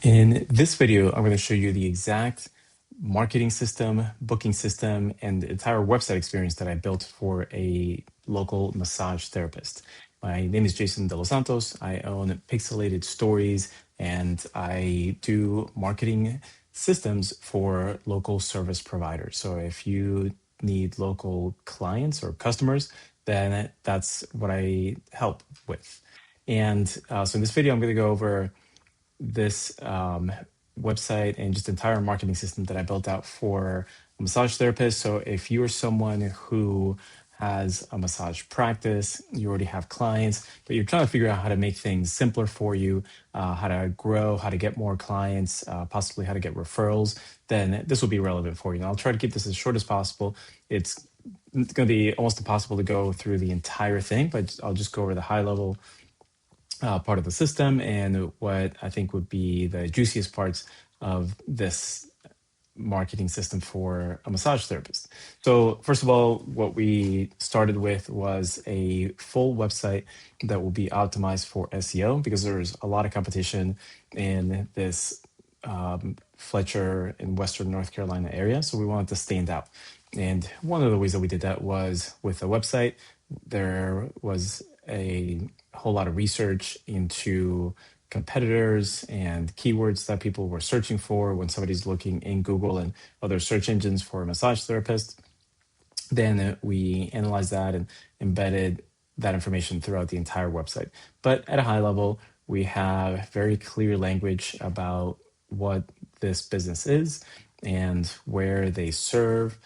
In this video, I'm going to show you the exact marketing system, booking system, and entire website experience that I built for a local massage therapist. My name is Jason De Los Santos. I own Pixelated Stories, and I do marketing systems for local service providers. So if you need local clients or customers, then that's what I help with. And so in this video, I'm going to go over this website and just entire marketing system that I built out for a massage therapist. So if you're someone who has a massage practice, you already have clients, but you're trying to figure out how to make things simpler for you, how to grow, how to get more clients, possibly how to get referrals, then this will be relevant for you. And I'll try to keep this as short as possible. It's going to be almost impossible to go through the entire thing, but I'll just go over the high level part of the system and what I think would be the juiciest parts of this marketing system for a massage therapist. So first of all, what we started with was a full website that will be optimized for SEO because there's a lot of competition in this Fletcher in Western North Carolina area. So we wanted to stand out. And one of the ways that we did that was with a website. There was a whole lot of research into competitors and keywords that people were searching for when somebody's looking in Google and other search engines for a massage therapist. Then we analyzed that and embedded that information throughout the entire website. But at a high level, we have very clear language about what this business is and where they serve.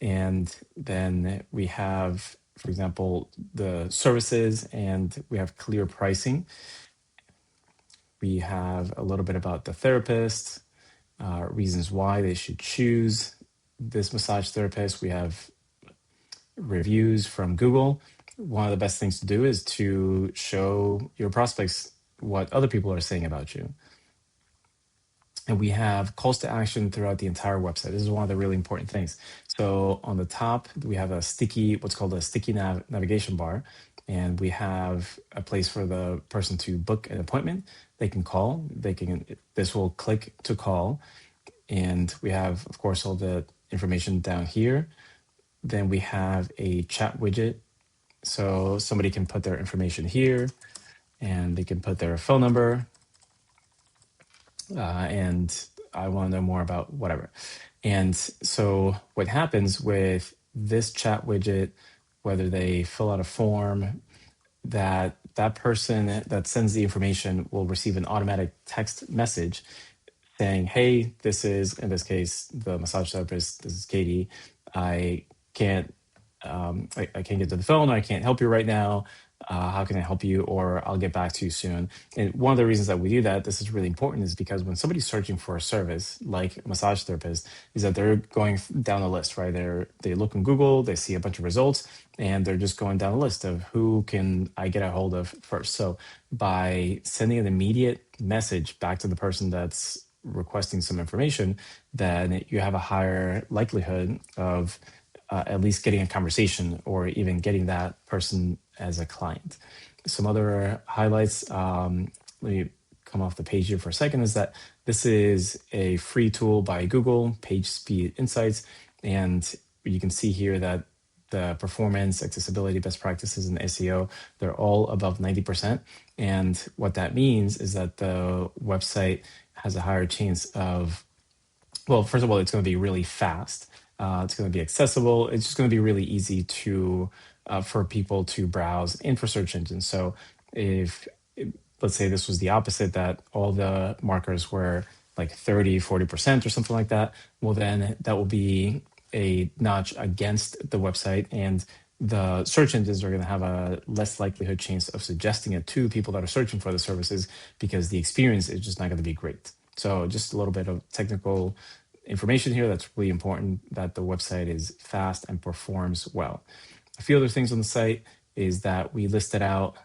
And then we have, for example, the services, and we have clear pricing. We have a little bit about the therapist, reasons why they should choose this massage therapist. We have reviews from Google. One of the best things to do is to show your prospects what other people are saying about you. And we have calls to action throughout the entire website. This is one of the really important things. So on the top, we have a sticky, what's called a sticky navigation bar. And we have a place for the person to book an appointment. They can call, this will click to call. And we have, of course, all the information down here. Then we have a chat widget. So somebody can put their information here and they can put their phone number, and I want to know more about whatever. And so what happens with this chat widget, whether they fill out a form, that person that sends the information will receive an automatic text message saying, hey, this is, in this case, the massage therapist, this is Katie. I can't I can't get to the phone, or I can't help you right now. How can I help you? Or I'll get back to you soon. And one of the reasons that we do that, this is really important, is because when somebody's searching for a service like a massage therapist, is that they're going down a list, right? They look in Google, they see a bunch of results, and they're just going down a list of who can I get a hold of first. So by sending an immediate message back to the person that's requesting some information, then you have a higher likelihood of at least getting a conversation or even getting that person as a client. Some other highlights, let me come off the page here for a second, is that this is a free tool by Google, Page Speed Insights. And you can see here that the performance, accessibility, best practices, and SEO, they're all above 90%. And what that means is that the website has a higher chance of, well, first of all, it's going to be really fast. It's going to be accessible. It's just going to be really easy to for people to browse and for search engines. So if, let's say this was the opposite, that all the markers were like 30, 40% or something like that, well, then that will be a notch against the website, and the search engines are going to have a less likelihood chance of suggesting it to people that are searching for the services because the experience is just not going to be great. So just a little bit of technical information here that's really important, that the website is fast and performs well. A few other things on the site is that we listed out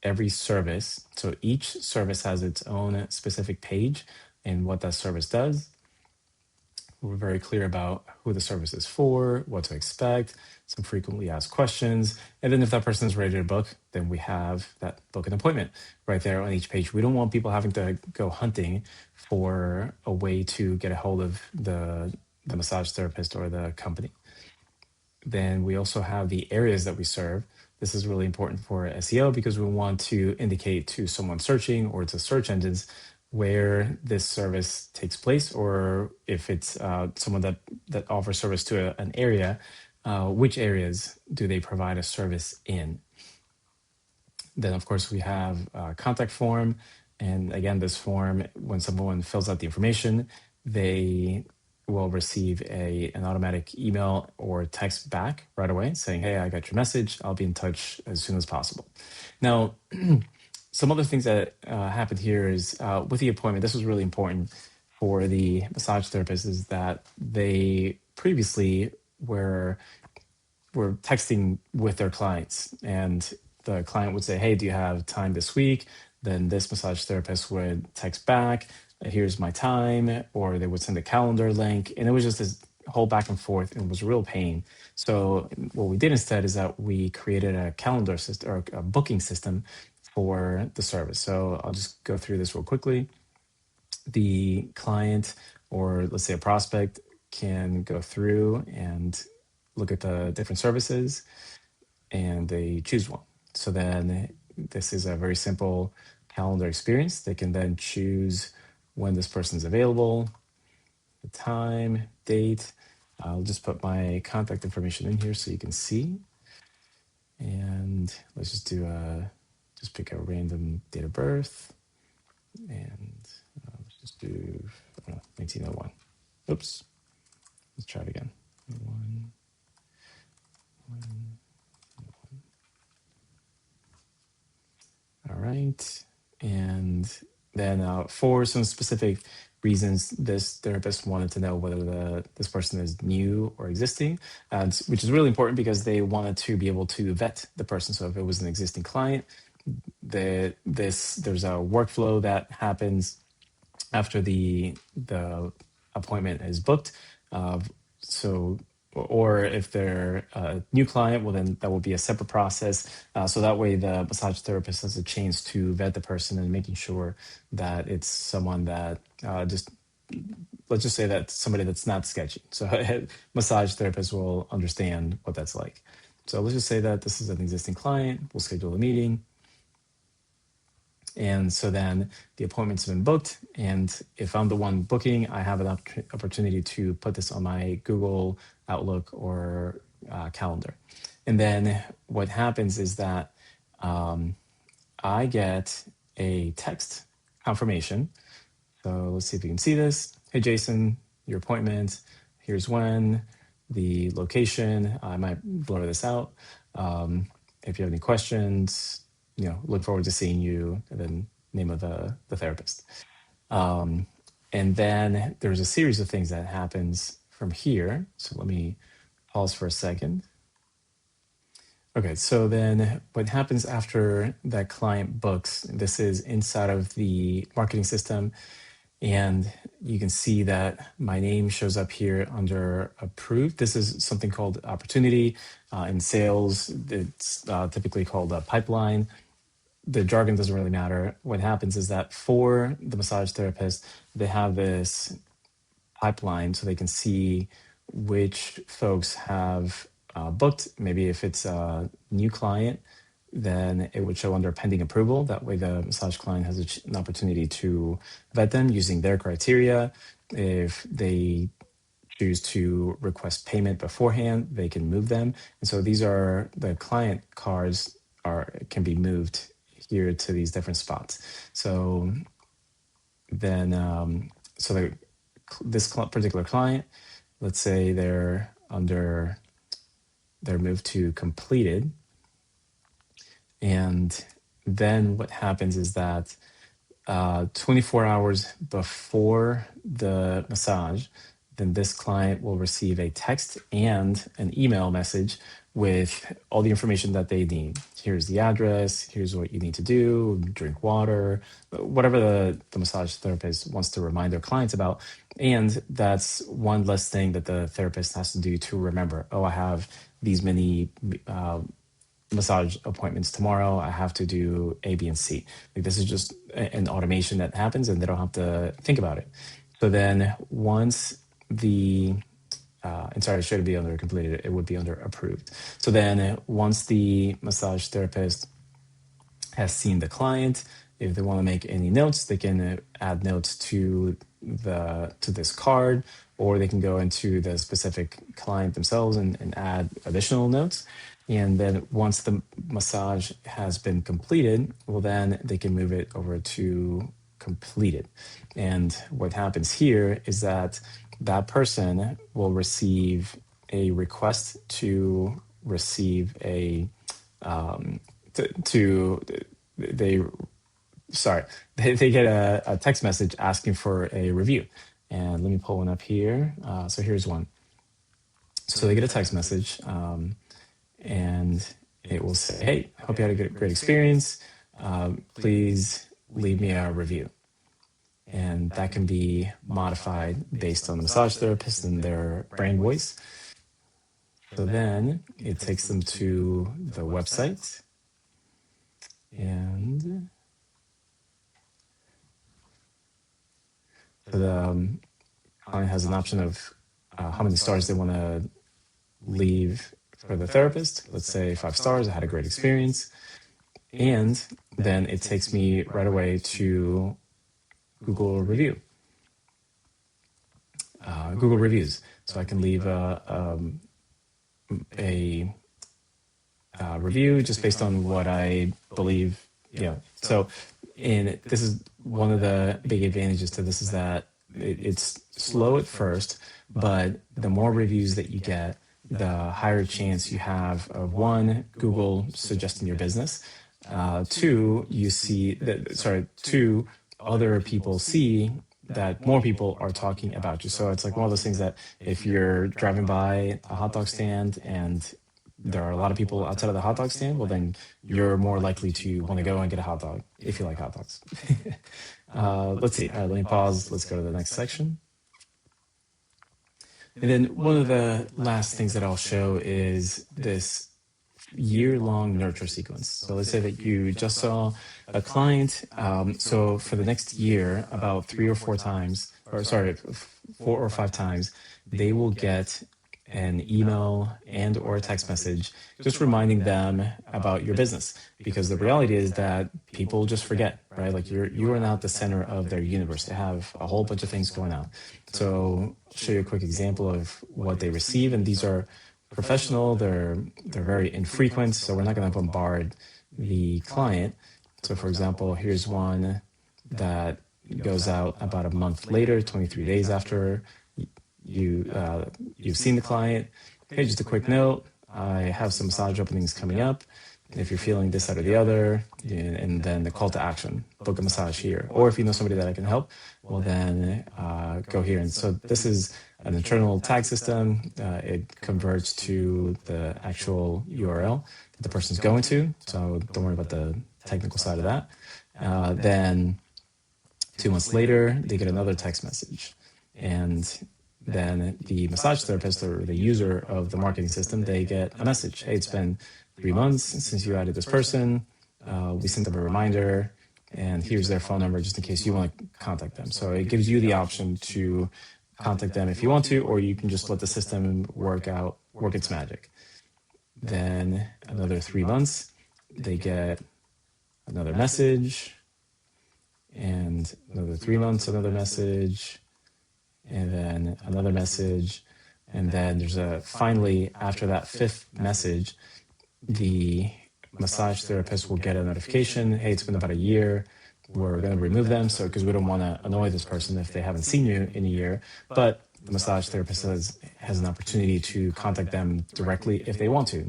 every service. So each service has its own specific page and what that service does. We're very clear about who the service is for, what to expect, some frequently asked questions. And then if that person is ready to book, then we have that book an appointment right there on each page. We don't want people having to go hunting for a way to get a hold of the massage therapist or the company. Then we also have the areas that we serve. This is really important for SEO because we want to indicate to someone searching or to search engines where this service takes place, or if it's someone that offers service to an area, which areas do they provide a service in? Then, of course, we have a contact form. And again, this form, when someone fills out the information, they will receive an automatic email or text back right away saying, hey, I got your message. I'll be in touch as soon as possible. Now, some other things that happened here is with the appointment, this was really important for the massage therapist, is that they previously were texting with their clients, and the client would say, hey, do you have time this week? Then this massage therapist would text back, here's my time, or they would send a calendar link. And it was just this whole back and forth, and it was a real pain. So what we did instead is that we created a calendar system or a booking system for the service. So I'll just go through this real quickly. The client, or let's say a prospect, can go through and look at the different services, and they choose one. So then this is a very simple calendar experience. They can then choose when this person's available, the time, date. I'll just put my contact information in here so you can see. And let's just just pick a random date of birth. And let's just do 1901. Oops. Let's try it again. One. All right. And then for some specific reasons, this therapist wanted to know whether this person is new or existing, which is really important because they wanted to be able to vet the person. So if it was an existing client, there's a workflow that happens after the appointment is booked. So, or if they're a new client, well, then that will be a separate process. So that way, the massage therapist has a chance to vet the person and making sure that it's someone that let's just say that somebody that's not sketchy. So a massage therapist will understand what that's like. So let's just say that this is an existing client. We'll schedule a meeting. And so then the appointment's been booked. And if I'm the one booking, I have an opportunity to put this on my Google Outlook or calendar. And then what happens is that I get a text confirmation. So let's see if you can see this. Hey, Jason, your appointment. Here's when, the location. I might blur this out. If you have any questions, look forward to seeing you, and then name of the therapist. And then there's a series of things that happens from here. So let me pause for a second. Okay, so then what happens after that client books, this is inside of the marketing system. And you can see that my name shows up here under approved. This is something called opportunity. In sales, it's typically called a pipeline. The jargon doesn't really matter. What happens is that for the massage therapist, they have this pipeline so they can see which folks have booked. Maybe if it's a new client, then it would show under pending approval. That way the massage client has an opportunity to vet them using their criteria. If they choose to request payment beforehand, they can move them. And so these are the client cards can be moved here to these different spots. So then, this particular client, let's say they're moved to completed. And then what happens is that 24 hours before the massage, then this client will receive a text and an email message with all the information that they need. Here's the address, here's what you need to do, drink water, whatever the massage therapist wants to remind their clients about. And that's one less thing that the therapist has to do to remember. Oh, I have these many massage appointments tomorrow. I have to do A, B, and C. Like this is just an automation that happens and they don't have to think about it. So then once the and sorry, it should be under completed, it would be under approved. So then once the massage therapist has seen the client, if they want to make any notes, they can add notes to this card, or they can go into the specific client themselves and add additional notes. And then once the massage has been completed, well, then they can move it over to completed. And what happens here is that that person will receive a request to receive a to they sorry they get a text message asking for a review. And let me pull one up here. So here's one. So they get a text message, and it will say, hey, hope you had a great experience. Please leave me a review. And that can be modified based on the massage therapist and their brain voice. So then it takes them to the website, and the client has an option of how many stars they want to leave for the therapist. Let's say 5 stars, I had a great experience. And then it takes me right away to Google review, Google reviews. So I can leave a review just based on what I believe. So, and this is one of the big advantages to this is that it's slow at first, but the more reviews that you get, the higher chance you have of one, Google suggesting your business. Two, two, other people see that more people are talking about you. So it's like one of those things that if you're driving by a hot dog stand and there are a lot of people outside of the hot dog stand, well, then you're more likely to want to go and get a hot dog if you like hot dogs. Let's see. All right, let me pause. Let's go to the next section. And then one of the last things that I'll show is this year-long nurture sequence. So let's say that you just saw a client. So for the next year, about 4 or 5 times, they will get an email and or a text message just reminding them about your business, because the reality is that people just forget, right? Like you are not the center of their universe. They have a whole bunch of things going on. So I'll show you a quick example of what they receive, and these are professional. They're very infrequent, so we're not going to bombard the client. So for example, here's one that goes out about a month later, 23 days after you've seen the client. Hey, just a quick note, I have some massage openings coming up. If you're feeling this, that, or the other, and then the call to action, book a massage here. Or if you know somebody that I can help, well then go here. And so this is an internal tag system. It converts to the actual URL that the person's going to. So don't worry about the technical side of that. Then 2 months later, they get another text message. And then the massage therapist or the user of the marketing system, they get a message. Hey, it's been 3 months since you added this person. We sent them a reminder, and here's their phone number just in case you want to contact them. So it gives you the option to contact them if you want to, or you can just let the system work its magic. Then another 3 months, they get another message, and another 3 months, another message, and then another message. And then there's finally, after that 5th message, the massage therapist will get a notification. Hey, it's been about a year. We're going to remove them. So, because we don't want to annoy this person if they haven't seen you in a year. But the massage therapist has an opportunity to contact them directly if they want to.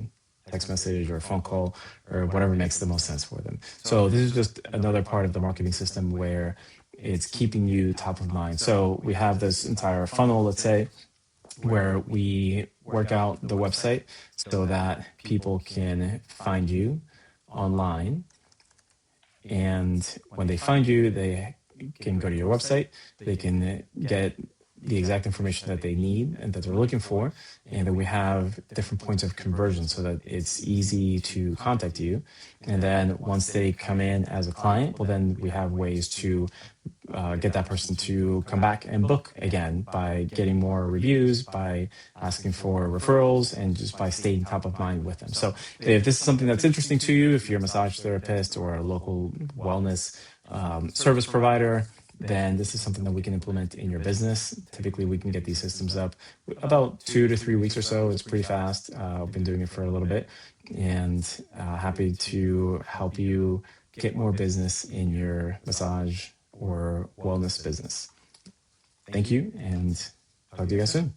Text message or phone call or whatever makes the most sense for them. So this is just another part of the marketing system where it's keeping you top of mind. So we have this entire funnel, let's say, where we work out the website so that people can find you online. And when they find you, they can go to your website, they can get the exact information that they need and that they're looking for. And then we have different points of conversion so that it's easy to contact you. And then once they come in as a client, well, then we have ways to get that person to come back and book again by getting more reviews, by asking for referrals, and just by staying top of mind with them. So if this is something that's interesting to you, if you're a massage therapist or a local wellness service provider, then this is something that we can implement in your business. Typically, we can get these systems up about 2 to 3 weeks or so. It's pretty fast. I've been doing it for a little bit, and happy to help you get more business in your massage or wellness business. Thank you, and talk to you guys soon.